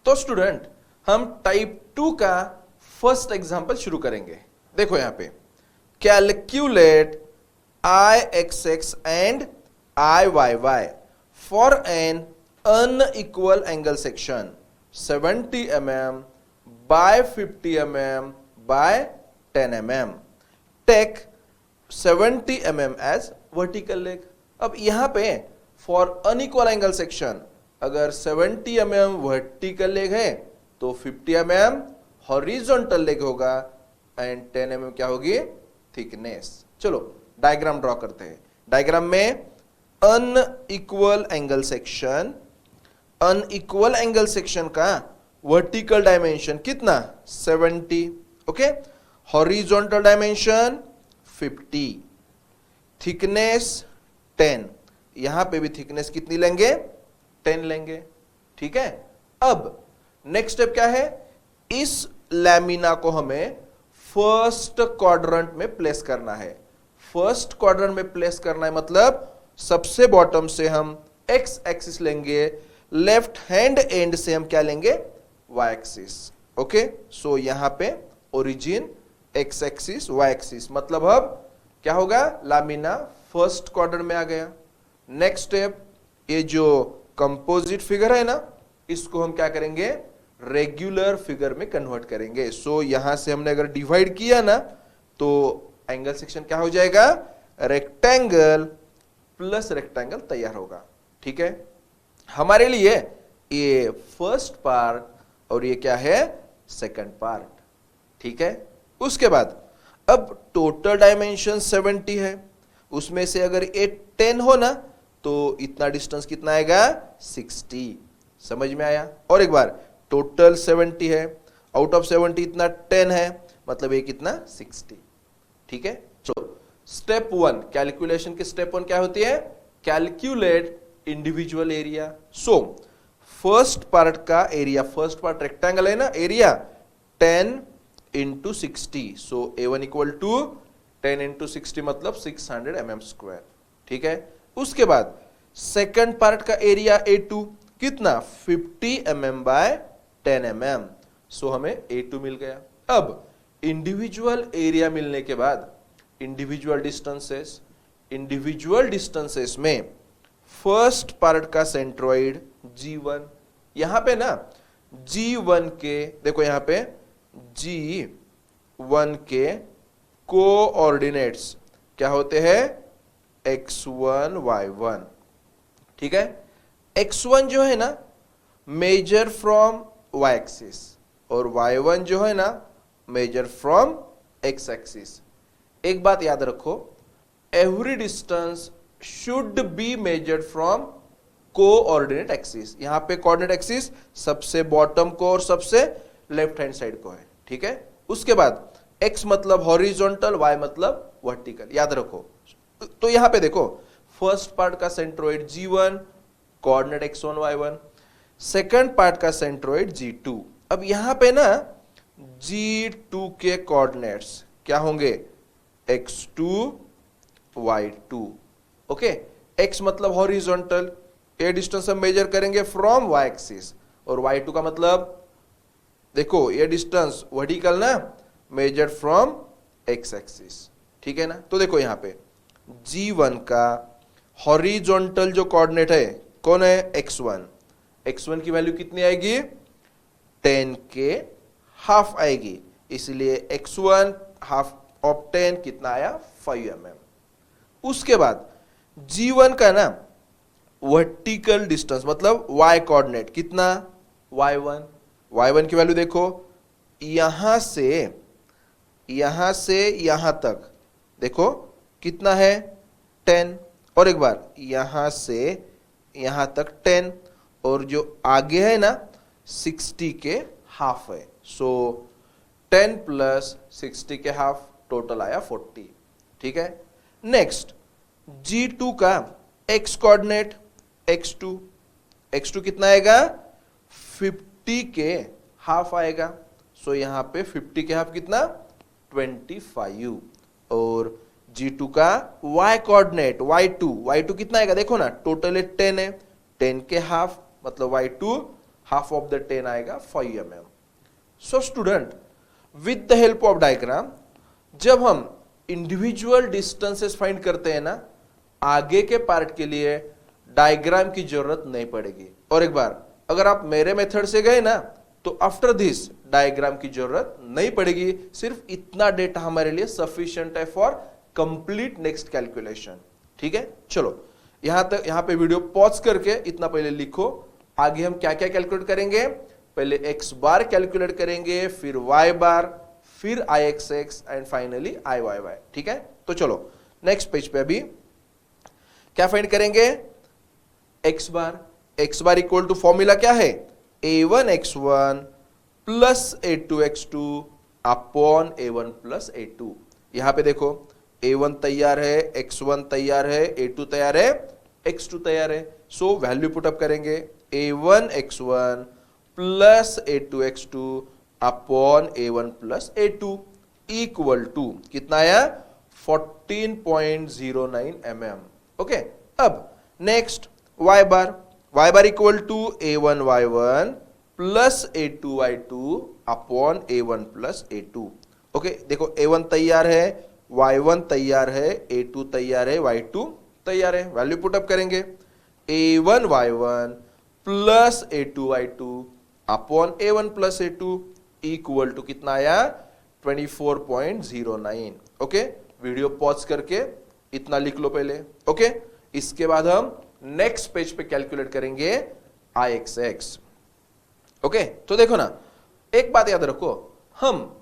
तो स्टूडेंट हम टाइप 2 का फर्स्ट एग्जांपल शुरू करेंगे। देखो यहां पे calculate I X X and I Y Y for an unequal angle section 70 mm by 50 mm by 10 mm. Take 70 mm as vertical leg. अब यहां पे for unequal angle section अगर 70 mm vertical leg है तो 50 mm horizontal leg होगा and 10 mm क्या होगी? Thickness. चलो डायग्राम ड्रॉ करते हैं। डायग्राम में unequal angle section, unequal angle section का वर्टिकल डायमेंशन कितना? 70, ओके। Horizontal dimension 50, thickness 10। यहां पे भी थिकनेस कितनी लेंगे? 10 लेंगे, ठीक है। अब नेक्स्ट स्टेप क्या है? इस लैमिना को हमें फर्स्ट क्वाड्रेंट में प्लेस करना है। फर्स्ट क्वाड्रेंट में प्लेस करना है मतलब सबसे बॉटम से हम एक्स एक्सिस लेंगे, लेफ्ट हैंड एंड से हम क्या लेंगे? Y axis, okay. सो यहां पे origin X axis, Y axis, मतलब अब क्या होगा? लामिना फर्स्ट क्वाड्रेंट में आ गया। नेक्स्ट स्टेप, ये जो कंपोजिट फिगर है ना, इसको हम क्या करेंगे? रेगुलर फिगर में कन्वर्ट करेंगे। सो यहां से हमने अगर डिवाइड किया ना तो एंगल सेक्शन क्या हो जाएगा? रेक्टेंगल प्लस रेक्टेंगल तैयार होगा, ठीक है। हमारे लिए ये फर्स्ट पार्ट और ये क्या है? सेकंड पार्ट, ठीक है। उसके बाद अब टोटल डायमेंशन 70 है, उसमें से अगर ये 10 हो ना तो इतना डिस्टेंस कितना आएगा? 60। समझ में आया? और एक बार, टोटल 70 है, आउट ऑफ 70 इतना 10 है, मतलब ये कितना? 60, ठीक है। चलो स्टेप 1, कैलकुलेशन की स्टेप 1 क्या होती है? Calculate individual area. So first part का एरिया, फर्स्ट पार्ट रेक्टेंगल है ना, area 10 into 60। So A1 equal to 10 into 60 मतलब 600 mm स्क्वायर, ठीक है। उसके बाद सेकंड पार्ट का एरिया A2 कितना? 50 mm बाय 10 mm। सो हमें A2 मिल गया। अब इंडिविजुअल एरिया मिलने के बाद इंडिविजुअल डिस्टेंसेस में फर्स्ट पार्ट का सेंट्रोइड G1, यहां पे ना G1 के, देखो यहां पे G1 के कोऑर्डिनेट्स क्या होते हैं? x1 y1, ठीक है। x1 जो है ना मेजर फ्रॉम y एक्सिस और y1 जो है ना मेजर फ्रॉम x एक्सिस। एक बात याद रखो, every distance should be measured from coordinate axis. यहां पे कोऑर्डिनेट एक्सिस सबसे बॉटम को और सबसे लेफ्ट हैंड साइड को है, ठीक है। उसके बाद x मतलब हॉरिजॉन्टल, y मतलब वर्टिकल, याद रखो। तो यहां पे देखो फर्स्ट पार्ट का centroid G1, coordinate x1 y1, second part का सेंट्रोइड G2। अब यहां पे ना G2 के कोऑर्डिनेट्स क्या होंगे? x2 y2, okay. x मतलब हॉरिजॉन्टल, ये डिस्टेंस हम मेजर करेंगे फ्रॉम y एक्सिस, और y2 का मतलब देखो ये डिस्टेंस वर्टिकल ना, मेजर फ्रॉम x एक्सिस, ठीक है ना। तो देखो यहां पे G1 का हॉरिजॉन्टल जो कोऑर्डिनेट है कौन है? x1। x1 की वैल्यू कितनी आएगी? 10 के हाफ आएगी, इसलिए x1 हाफ ऑफ 10 कितना आया? 5 mm। उसके बाद G1 का ना वर्टिकल डिस्टेंस मतलब y कोऑर्डिनेट कितना? y1। y1 की वैल्यू देखो, यहां से यहां तक देखो कितना है? 10। और एक बार यहां से यहां तक 10, और जो आगे है ना 60 के हाफ है। सो 10 प्लस 60 के हाफ, टोटल आया 40, ठीक है। नेक्स्ट G2 का x कोऑर्डिनेट x2 कितना आएगा? 50 के हाफ आएगा। सो यहां पे 50 के हाफ कितना? 25। और G2 का y कोऑर्डिनेट y2 कितना आएगा? देखो ना टोटल 10 है, 10 के हाफ मतलब y2 हाफ ऑफ द 10 आएगा 5 mm। So student, with the help of diagram जब हम इंडिविजुअल डिस्टेंसेस फाइंड करते हैं ना, आगे के पार्ट के लिए डायग्राम की जरूरत नहीं पड़ेगी। और एक बार अगर आप मेरे मेथड से गए ना, तो आफ्टर दिस डायग्राम की जरूरत नहीं पड़ेगी। सिर्फ इतना डेटा हमारे लिए सफिशिएंट है फॉर कंप्लीट नेक्स्ट कैलकुलेशन। ठीक है, चलो यहां पे वीडियो पॉज करके इतना पहले लिखो। आगे हम क्या क्या कैलकुलेट करेंगे? पहले एक्स बार कैलकुलेट करेंगे, फिर वाई बार, फिर I X X and finally I Y Y. ठीक है, तो चलो नेक्स्ट पेज पे अभी क्या फाइंड करेंगे? X bar equal to formula क्या है? a1 x1 plus a2 x2 upon a1 plus a2। यहां पे देखो a1 तैयार है, x1 तैयार है, a2 तैयार है, x2 तैयार है। सो वैल्यू पुट अप करेंगे a1 x1 plus a2 x2 upon a1 plus a2 equal to कितना आया? 14.09 mm। ओके, अब next y bar equal to a1 y1 plus a2 y2 upon a1 plus a2। Okay, देखो a1 तैयार है, y1 तैयार है, a2 तैयार है, y2 तैयार है। वैल्यू पुट अप करेंगे a1 y1 plus a2 y2 upon a1 plus a2 equal to कितना आया? 24.09। ओके, वीडियो पॉज करके इतना लिख लो पहले। ओके, इसके बाद हम नेक्स्ट पेज पे कैलकुलेट करेंगे आई एक्स एक्स। ओके, तो देखो ना, एक बात याद रखो, हम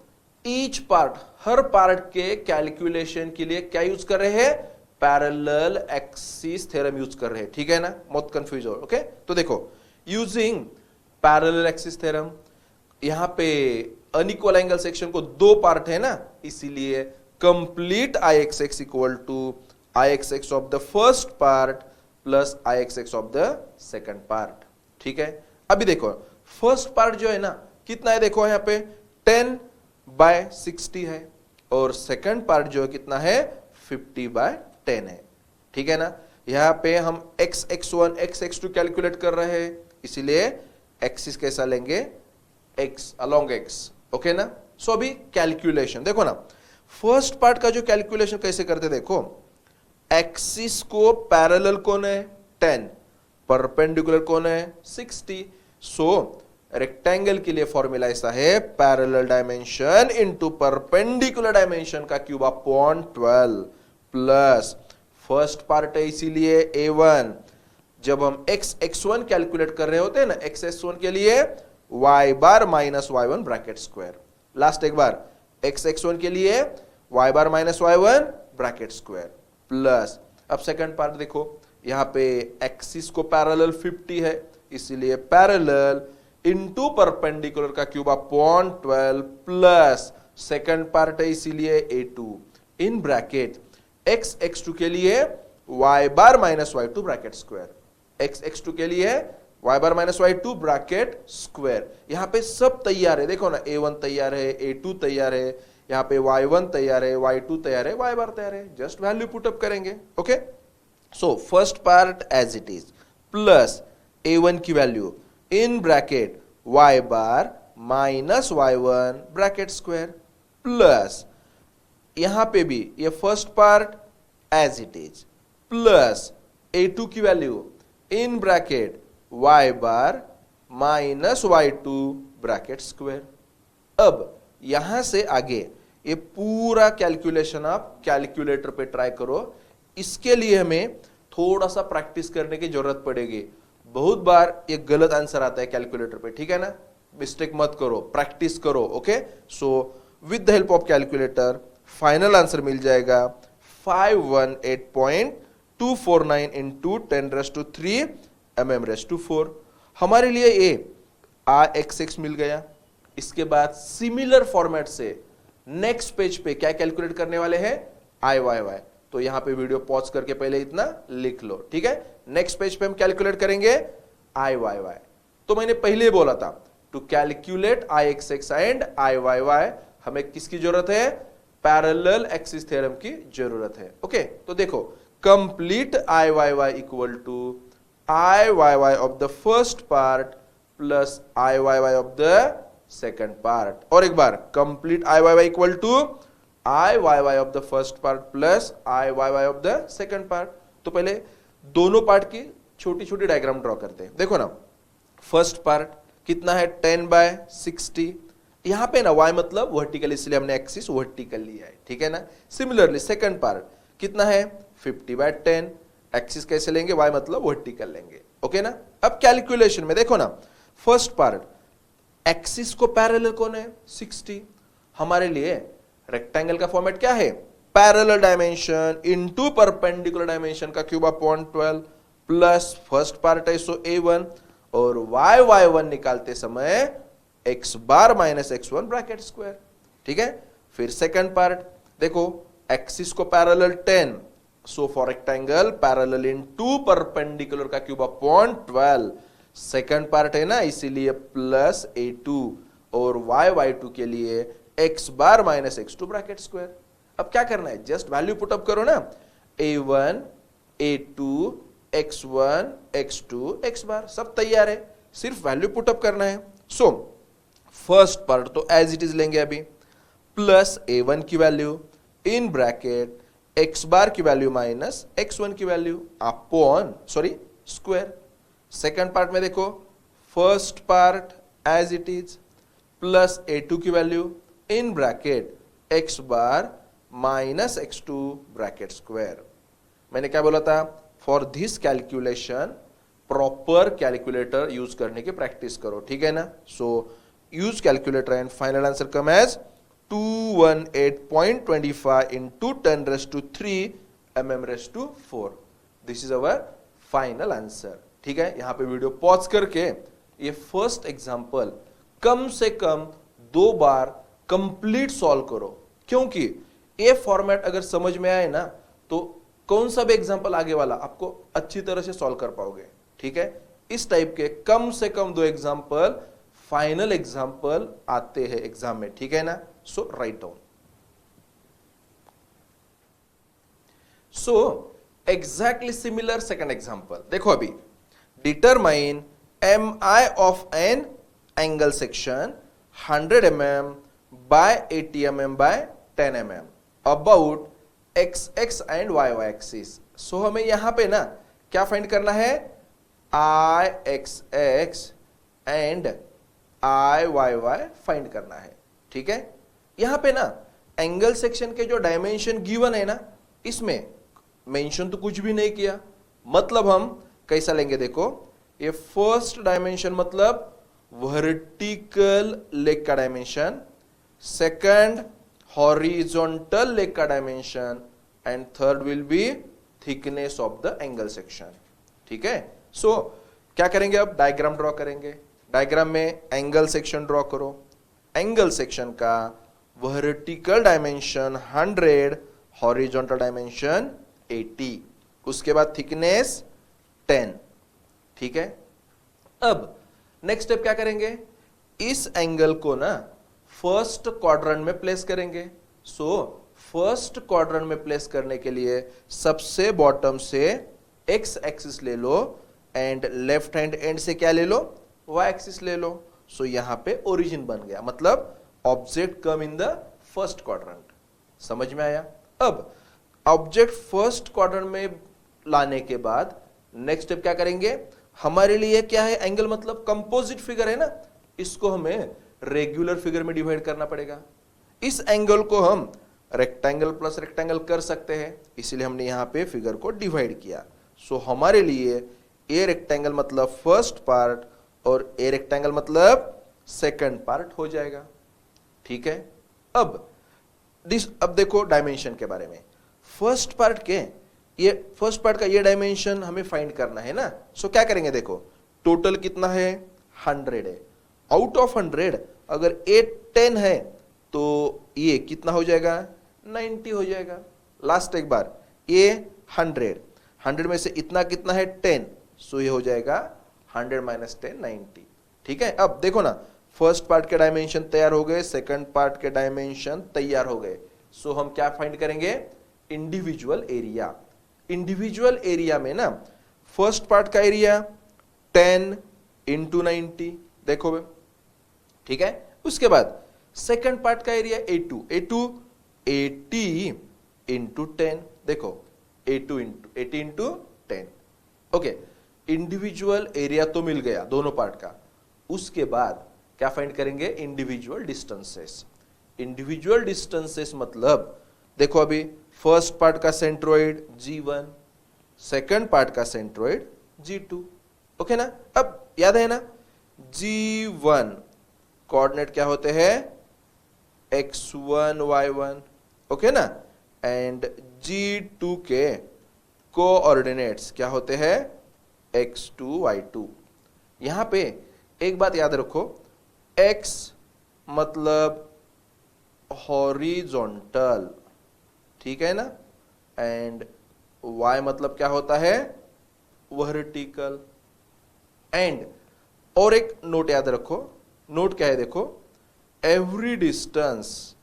ईच पार्ट, हर पार्ट के कैलकुलेशन के लिए क्या यूज कर रहे हैं? पैरेलल एक्सिस थ्योरम यूज कर रहे हैं। ठीक है ना, मत कंफ्यूज हो। ओके, तो देखो यूजिंग पैरेलल एक्सिस थ्योरम, यहां पे अनइक्वल एंगल सेक्शन को दो पार्ट है ना, इसीलिए complete I X X equal to I X X of the first part plus I X X of the second part. ठीक है, अभी देखो फर्स्ट पार्ट जो है ना कितना है? देखो यहां पे 10/60 है, और सेकंड पार्ट जो है कितना है? 50/10 है। ठीक है ना, यहां पे हम x x1 x x2 calculate कर रहे हैं, इसीलिए एक्सिस कैसा लेंगे? x along x। ओके ना, सो अभी कैलकुलेशन देखो ना, फर्स्ट पार्ट का जो कैलकुलेशन कैसे करते देखो, एक्सिस को पैरेलल कौन है? 10, परपेंडिकुलर कौन है? 60। सो रेक्टेंगल के लिए फॉर्मूला ऐसा है, parallel dimension into perpendicular dimension का cube upon 12 plus first part है इसीलिए a1। जब हम x x1 कैलकुलेट कर रहे होते हैं ना, x x1 के लिए y bar minus y1 bracket square. Last एक बार x x1 के लिए y bar minus y1 bracket square plus, अब सेकंड पार्ट देखो, यहां पे एक्सिस को पैरेलल 50 है, इसीलिए पैरेलल इनटू परपेंडिकुलर का cube upon 12 plus second part है इसीलिए a2 इन ब्रैकेट x x2 के लिए y bar minus y2 bracket square, x x2 के लिए y bar minus y2 bracket square. यहां पे सब तैयार है, देखो ना, a1 तैयार है, a2 तैयार है, यहां पे y1 तैयार है, y2 तैयार है, y बार तैयार है। जस्ट वैल्यू पुट अप करेंगे। Okay, so first part as it is plus a1 की value in bracket y bar minus y1 bracket square plus यहां पे भी ये first part as it is plus a2 की value in bracket y bar minus y2 bracket square. अब यहां से आगे ये पूरा कैलकुलेशन आप कैलकुलेटर पे ट्राई करो। इसके लिए हमें थोड़ा सा प्रैक्टिस करने की जरूरत पड़ेगी। बहुत बार ये गलत आंसर आता है कैलकुलेटर पे, ठीक है ना, मिस्टेक मत करो, प्रैक्टिस करो। Okay, so with the help of calculator final answer मिल जाएगा 518.249 इंटू 10⁻³ mm⁻⁴। हमारे लिए ये x मिल गया। इसके बाद सिमिलर फॉर्मेट से नेक्स्ट पेज पे क्या कैलकुलेट करने वाले हैं? आई वाई वाई। तो यहां पे वीडियो पॉज करके पहले इतना लिख लो, ठीक है। नेक्स्ट पेज पे हम कैलकुलेट करेंगे आई वाई वाई। तो मैंने पहले बोला था to calculate I X X and I Y Y हमें किसकी जरूरत है? पैरेलल एक्सिस थ्योरम की जरूरत है। ओके, तो देखो complete I Y Y equal to I Y Y of the first part plus I Y Y of the second part. और एक बार complete I Y Y equal to I Y Y of the first part plus I Y Y of the second part. तो पहले दोनों part की छोटी छोटी diagram draw करते हैं। देखो ना, फर्स्ट पार्ट कितना है 10/60। यहां पे ना y मतलब वर्टिकल, इसलिए हमने एक्सिस वर्टिकल लिया है, ठीक है ना। सिमिलरली सेकंड पार्ट कितना है 50/10, एक्सिस कैसे लेंगे, y मतलब वर्टिकल लेंगे, ओके ना। अब कैलकुलेशन में देखो ना, फर्स्ट पार्ट एक्सिस को पैरेलल कौन है 60। हमारे लिए रेक्टेंगल का फॉर्मेट क्या है, parallel dimension into perpendicular dimension का cube upon 12 plus first part है सो a1 और y1 निकालते समय x bar minus x1 bracket square, ठीक है। फिर सेकंड पार्ट देखो, एक्सिस को parallel 10 so for rectangle parallel into perpendicular का क्यूब अपॉन 12। सेकंड पार्ट है ना, इसीलिए प्लस a2 और y2 के लिए x bar minus x2 bracket square. अब क्या करना है, जस्ट वैल्यू पुटअप करो ना, a1 a2 x1 x2 x बार सब तैयार है, सिर्फ वैल्यू पुटअप करना है। सो फर्स्ट पार्ट तो एज इट इज लेंगे अभी, प्लस a1 की value in bracket x bar की वैल्यू माइनस x1 की value upon square. Second part में देखो, first part as it is plus a2 की value in bracket x bar minus x2 bracket square. मैंने क्या बोला था, for this calculation proper calculator use करने की प्रैक्टिस करो, ठीक है ना। So use calculator and final answer come as 218.25 into 10⁻³ mm⁻⁴। This is our final answer, ठीक है। यहां पे वीडियो पॉज करके ये फर्स्ट एग्जांपल कम से कम 2 बार कंप्लीट सॉल्व करो, क्योंकि ये फॉर्मेट अगर समझ में आए ना तो कौन सा भी एग्जांपल आगे वाला आपको अच्छी तरह से सॉल्व कर पाओगे, ठीक है। इस टाइप के कम से कम 2 एग्जांपल फाइनल एग्जांपल आते हैं एग्जाम में, ठीक है ना। So write down. So exactly similar second example देखो अभी, determine MI of an angle section 100 mm by 80 mm by 10 mm about XX and YY axis. So हमें यहां पे ना क्या फाइंड करना है, IXX एंड IYY फाइंड करना है, ठीक है। यहां पे ना एंगल सेक्शन के जो डायमेंशन गिवन है ना, इसमें मेंशन तो कुछ भी नहीं किया, मतलब हम कैसा लेंगे देखो, ये फर्स्ट डायमेंशन मतलब वर्टिकल लेग का डायमेंशन, सेकंड हॉरिजॉन्टल लेग का dimension and third will be thickness of the angle section, ठीक है। सो क्या करेंगे, अब डायग्राम ड्रॉ करेंगे। डायग्राम में एंगल सेक्शन ड्रॉ करो। एंगल सेक्शन का वर्टिकल डायमेंशन 100, हॉरिजॉन्टल डायमेंशन 80, उसके बाद थिकनेस 10, ठीक है। अब नेक्स्ट स्टेप क्या करेंगे, इस एंगल को ना फर्स्ट क्वाड्रेंट में प्लेस करेंगे। सो फर्स्ट क्वाड्रेंट में प्लेस करने के लिए सबसे बॉटम से एक्स एक्सिस ले लो एंड लेफ्ट हैंड एंड से क्या ले लो, वाई एक्सिस ले लो। सो यहां पे ओरिजिन बन गया, मतलब object come in the first quadrant. समझ में आया। अब ऑब्जेक्ट फर्स्ट क्वाड्रेंट में लाने के बाद नेक्स्ट स्टेप क्या करेंगे, हमारे लिए क्या है, एंगल मतलब कंपोजिट फिगर है ना, इसको हमें रेगुलर फिगर में डिवाइड करना पड़ेगा। इस एंगल को हम रेक्टेंगल प्लस रेक्टेंगल कर सकते हैं, इसीलिए हमने यहां पे फिगर को डिवाइड किया। सो हमारे लिए ए रेक्टेंगल मतलब फर्स्ट पार्ट और ए रेक्टेंगल मतलब सेकंड पार्ट हो जाएगा, ठीक है। अब देखो डायमेंशन के बारे में, फर्स्ट पार्ट का ये डायमेंशन हमें फाइंड करना है ना। सो क्या करेंगे, देखो टोटल कितना है 100 है, आउट ऑफ 100 अगर ए 10 है तो ये कितना हो जाएगा 90 हो जाएगा। लास्ट एक बार, ये 100 में से इतना कितना है 10, सो ये हो जाएगा 100 - 10 90, ठीक है। अब देखो ना, फर्स्ट पार्ट के डायमेंशन तैयार हो गए, सेकंड पार्ट के डायमेंशन तैयार हो गए। सो हम क्या फाइंड करेंगे, इंडिविजुअल एरिया। इंडिविजुअल एरिया में ना फर्स्ट पार्ट का एरिया 10 × 90 देखो बे, ठीक है। उसके बाद सेकंड पार्ट का एरिया A2, A2 80 इंटू 10, देखो A2 into 80 into 10, okay. Individual area तो मिल गया दोनों पार्ट का। उसके बाद क्या फाइंड करेंगे, इंडिविजुअल डिस्टेंसेस। इंडिविजुअल डिस्टेंसेस मतलब देखो अभी फर्स्ट पार्ट का सेंट्रोइड G1, सेकंड पार्ट का सेंट्रोइड G2, ओके ना। अब याद है ना, G1 कोऑर्डिनेट क्या होते हैं, x1 y1, ओके ना, एंड G2 के कोऑर्डिनेट्स क्या होते हैं, x2 y2। यहां पे एक बात याद रखो, x मतलब हॉरिजॉन्टल, ठीक है ना, एंड y मतलब क्या होता है, वर्टिकल। एंड और एक नोट याद रखो, नोट क्या है देखो, every distance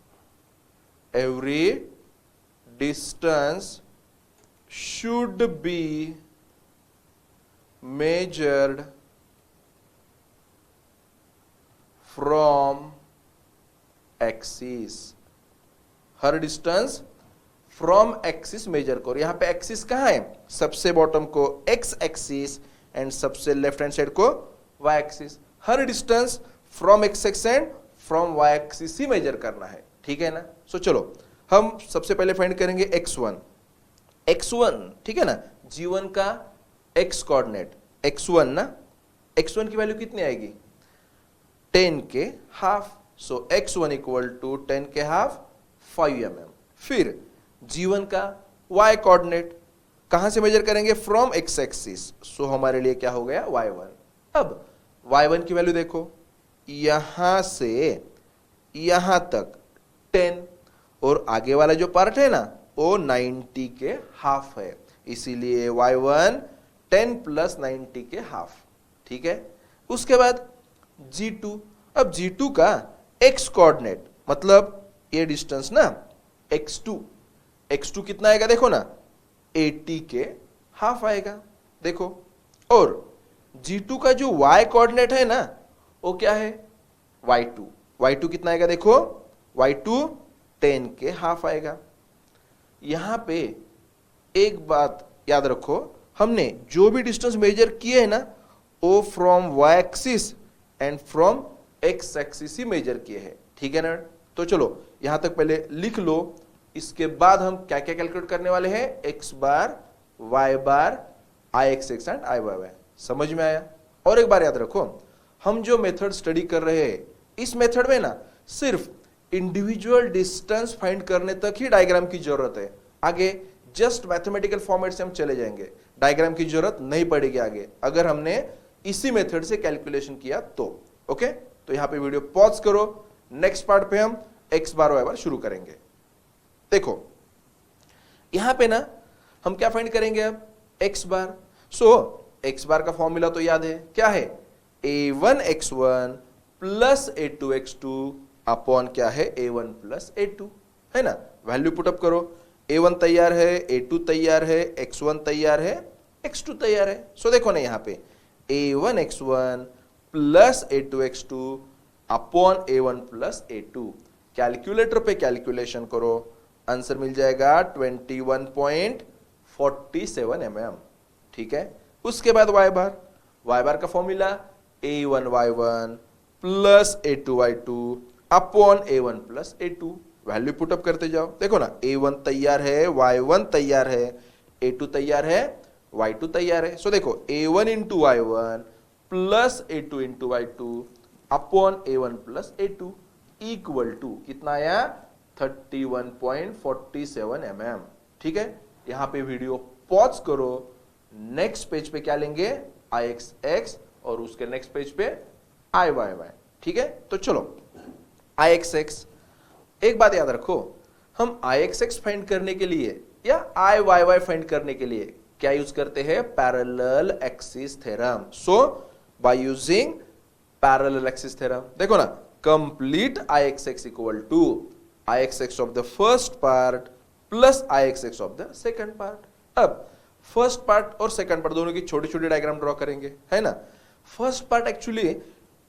should be measured from axis। हर डिस्टेंस फ्रॉम एक्सिस मेजर करो। यहां पे एक्सिस कहां है, सबसे बॉटम को एक्स एक्सिस एंड सबसे लेफ्ट हैंड साइड को वाई एक्सिस। हर distance from X axis and from Y axis ही मेजर करना है, ठीक है ना। सो चलो हम सबसे पहले फाइंड करेंगे x1, ठीक है ना। G1 का x कोऑर्डिनेट x1 ना, x1 की वैल्यू कितनी आएगी, 10 के half. So x1 equal to 10 के हाफ 5 mm। फिर G1 का y कोऑर्डिनेट कहां से मेजर करेंगे, फ्रॉम x एक्सिस। सो हमारे लिए क्या हो गया, y1। अब y1 की वैल्यू देखो, यहां से यहां तक 10 और आगे वाला जो पार्ट है ना वो 90 के हाफ है, इसीलिए y1 10 प्लस 90 के हाफ, ठीक है। उसके बाद G2, अब G2 का x कोऑर्डिनेट मतलब ये डिस्टेंस ना x2 कितना आएगा देखो ना, 80 के हाफ आएगा, देखो। और G2 का जो y कोऑर्डिनेट है ना वो क्या है, y2 कितना आएगा देखो, y2 10 के हाफ आएगा। यहां पे एक बात याद रखो, हमने जो भी डिस्टेंस मेजर किए है ना वो from Y axis and from X axis ही मेजर किए हैं, ठीक है ना। तो चलो यहां तक पहले लिख लो, इसके बाद हम क्या क्या कैलकुलेट करने वाले हैं, x bar, y bar, I X X and I Y Y. समझ में आया। और एक बार याद रखो, हम जो मेथड स्टडी कर रहे हैं इस मेथड में ना सिर्फ इंडिविजुअल डिस्टेंस फाइंड करने तक ही डायग्राम की जरूरत है। आगे जस्ट मैथमेटिकल फॉर्मेट से हम चले जाएंगे, डायग्राम की जरूरत नहीं पड़ेगी आगे, अगर हमने इसी मेथड से कैलकुलेशन किया तो। ओके, तो यहां पे वीडियो पॉज करो, नेक्स्ट पार्ट पे हम x बार y बार शुरू करेंगे। देखो यहां पे ना हम क्या फाइंड करेंगे अब, x बार। सो x बार का फॉर्मूला तो याद है, क्या है, a1 x1 plus a2 x2 upon क्या है, a1 प्लस a2, है ना। वैल्यू पुटअप करो, a1 तैयार है, a2 तैयार है, x1 तैयार है, x2 तैयार है। सो देखो ना यहाँ पे a1 x1 plus a2 x2 upon a1 plus a2। Calculator पे कैलकुलेशन करो, आंसर मिल जाएगा 21.47 mm, ठीक है। उसके बाद y बार का formula a1 y1 plus a2 y2 upon a1 plus a2। Value put up करते जाओ, देखो ना a1 तैयार है, y1 तैयार है, a2 तैयार है, y2 तैयार है। सो देखो a1 into y1 plus a2 into y2 upon a1 plus a2 equal to कितना आया, 31.47 mm, ठीक है। यहां पे वीडियो पॉज करो, नेक्स्ट पेज पे क्या लेंगे, IXX और उसके नेक्स्ट पेज पे IYY, ठीक है। तो चलो IXX, एक बात याद रखो, हम IXX फाइंड करने के लिए या IYY फाइंड करने के लिए क्या यूज करते हैं, parallel axis theorem. So by using parallel axis theorem, देखो ना, complete IXX equal to IXX of the first part plus IXX of the second part. अब फर्स्ट पार्ट और सेकंड पार्ट दोनों की छोटी छोटी डायग्राम ड्रॉ करेंगे, है ना। फर्स्ट पार्ट एक्चुअली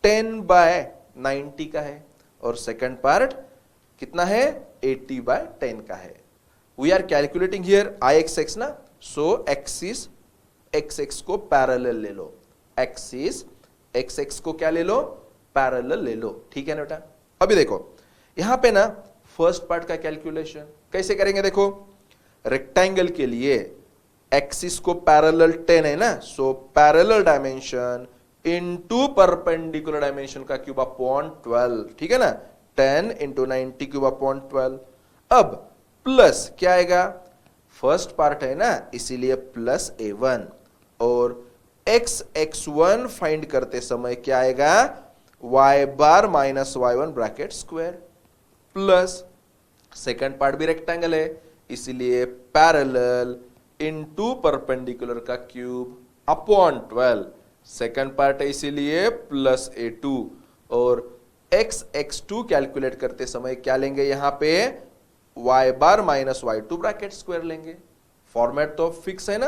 10/90 का है और सेकंड पार्ट कितना है 80/10 का है। We are calculating here IXX ना, सो एक्सिस XX को पैरेलल ले लो, एक्सिस XX को क्या ले लो, पैरेलल ले लो, ठीक है ना बेटा। अभी देखो यहां पे ना फर्स्ट पार्ट का कैलकुलेशन कैसे करेंगे, देखो रेक्टेंगल के लिए एक्सिस को पैरेलल 10 है ना, so parallel dimension into perpendicular dimension का क्यूब अपॉन 12, ठीक है ना, 10 इंटू 90 क्यूब अपॉन 12। अब प्लस क्या आएगा, फर्स्ट पार्ट है ना इसीलिए प्लस A1 और x1 फाइंड करते समय क्या आएगा, y bar minus y1 bracket square plus second part भी रेक्टेंगल है इसीलिए पैरेलल इनटू परपेंडिकुलर का क्यूब अपॉन 12, सेकंड पार्ट है इसीलिए प्लस A2 और x2 कैलकुलेट करते समय क्या लेंगे, यहां पे y bar minus y2 bracket square लेंगे। फॉर्मेट तो फिक्स है ना,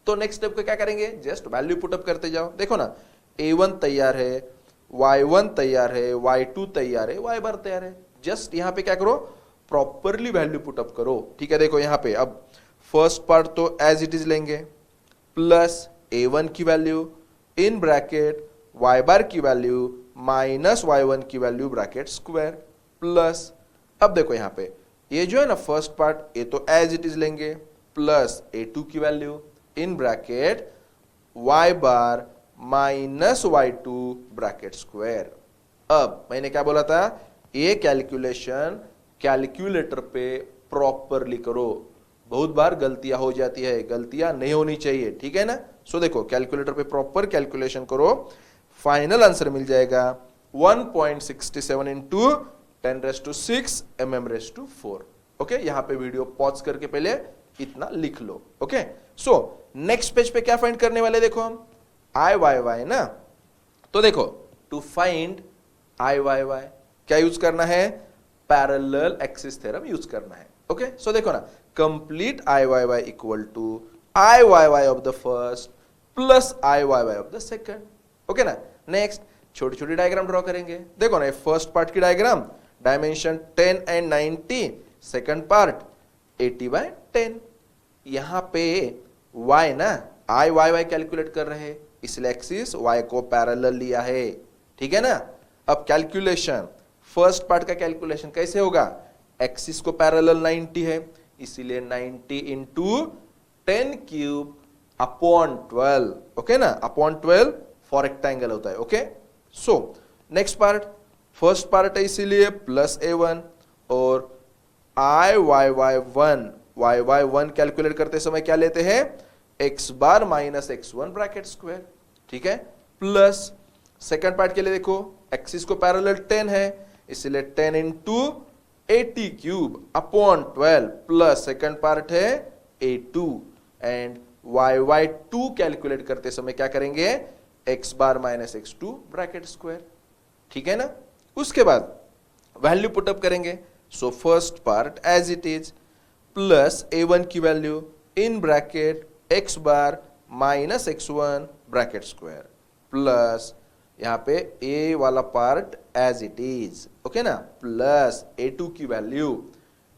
तो नेक्स्ट स्टेप को क्या करेंगे, जस्ट वैल्यू पुटअप करते जाओ। देखो ना A1 तैयार है, y1 तैयार है, y2 तैयार है, y बार तैयार है, जस्ट यहां पे क्या करो, प्रॉपरली वैल्यू पुटअप करो, ठीक है। देखो यहां पे अब फर्स्ट पार्ट तो एज इट इज लेंगे, प्लस A1 की वैल्यू इन ब्रैकेट y बार की वैल्यू माइनस y1 की वैल्यू ब्रैकेट स्क्वायर प्लस, अब देखो यहां पे ये जो है ना फर्स्ट पार्ट ये तो एज इट इज लेंगे, प्लस A2 की value in bracket y bar minus y2 bracket square. अब मैंने क्या बोला था, ये कैलकुलेशन कैलकुलेटर पे प्रॉपरली करो, बहुत बार गलतियां हो जाती है, गलतियां नहीं होनी चाहिए, ठीक है ना। सो देखो कैलकुलेटर पे प्रॉपर कैलकुलेशन करो, फाइनल आंसर मिल जाएगा 1.67 इंटू 10⁶ mm⁴। ओके, यहां पे वीडियो पॉज करके पहले इतना लिख लो। ओके, सो नेक्स्ट पेज पे क्या फाइंड करने वाले, देखो हम IYY ना, तो देखो टू फाइंड IYY क्या यूज करना है, पैरेलल एक्सिस थ्योरम यूज करना है। ओके, सो देखो ना complete IYY equal to IYY of the first plus IYY of the second. Okay ना, नेक्स्ट छोटी छोटी डायग्राम ड्रॉ करेंगे। देखो ना फर्स्ट पार्ट की diagram dimension 10 and 90, second part 80/10। यहां पे y ना IYY कैलकुलेट कर रहे हैं इसलिए एक्सिस y को पैरेलल लिया है, ठीक है ना। अब कैलकुलेशन फर्स्ट पार्ट का कैलकुलेशन कैसे होगा, एक्सिस को पैरेलल 90 है इसीलिए 90 इंटू 10 क्यूब अपॉन 12, ओके ना, अपॉन 12 फॉर रेक्टेंगल होता है। Okay, so next part first part है इसीलिए प्लस A1 और y1 कैलकुलेट करते समय क्या लेते हैं, x bar minus x1 bracket square, ठीक है, प्लस सेकंड पार्ट के लिए देखो एक्सिस को पैरेलल 10 है इसलिए 10 into 80 cube upon 12 plus second part है A2 एंड y2 कैलकुलेट करते समय क्या करेंगे, x bar minus x2 bracket square, ठीक है ना। उसके बाद वैल्यू पुटअप करेंगे, so first part as it is plus A1 की value in bracket x bar minus x1 bracket square plus यहां पे A वाला part as it is, okay ना, प्लस A2 की value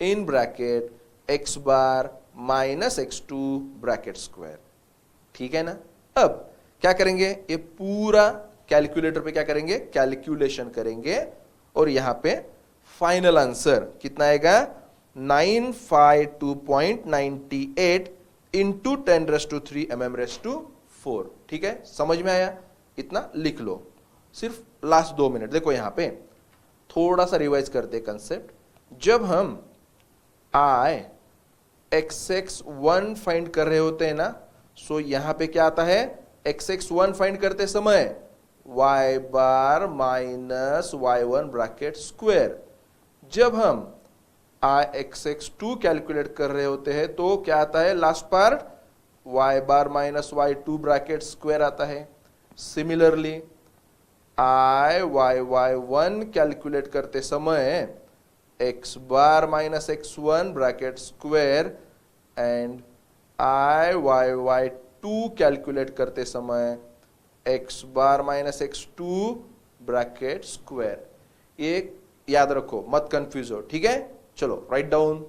in bracket x bar minus x2 bracket square, ठीक है ना। अब क्या करेंगे, ये पूरा कैलकुलेटर पे क्या करेंगे, कैलकुलेशन करेंगे और यहां पे फाइनल आंसर कितना आएगा, 952.98 इंटू 10⁻³ mm⁴, ठीक है, समझ में आया, इतना लिख लो, सिर्फ लास्ट 2 मिनट। देखो यहां पे थोड़ा सा रिवाइज करते कंसेप्ट, जब हम IXX1 फाइंड कर रहे होते हैं ना, सो यहां पे क्या आता है, XX1 फाइंड करते समय y bar minus y1 bracket square, जब हम IXX2 कैलकुलेट कर रहे होते हैं तो क्या आता है, last part y bar minus y2 bracket square आता है। सिमिलरली IYY1 कैलकुलेट करते समय x bar minus x1 bracket square and IYY2 calculate करते समय x bar minus x2 bracket square. ये याद रखो, मत कंफ्यूज हो, ठीक है। चलो राइट डाउन।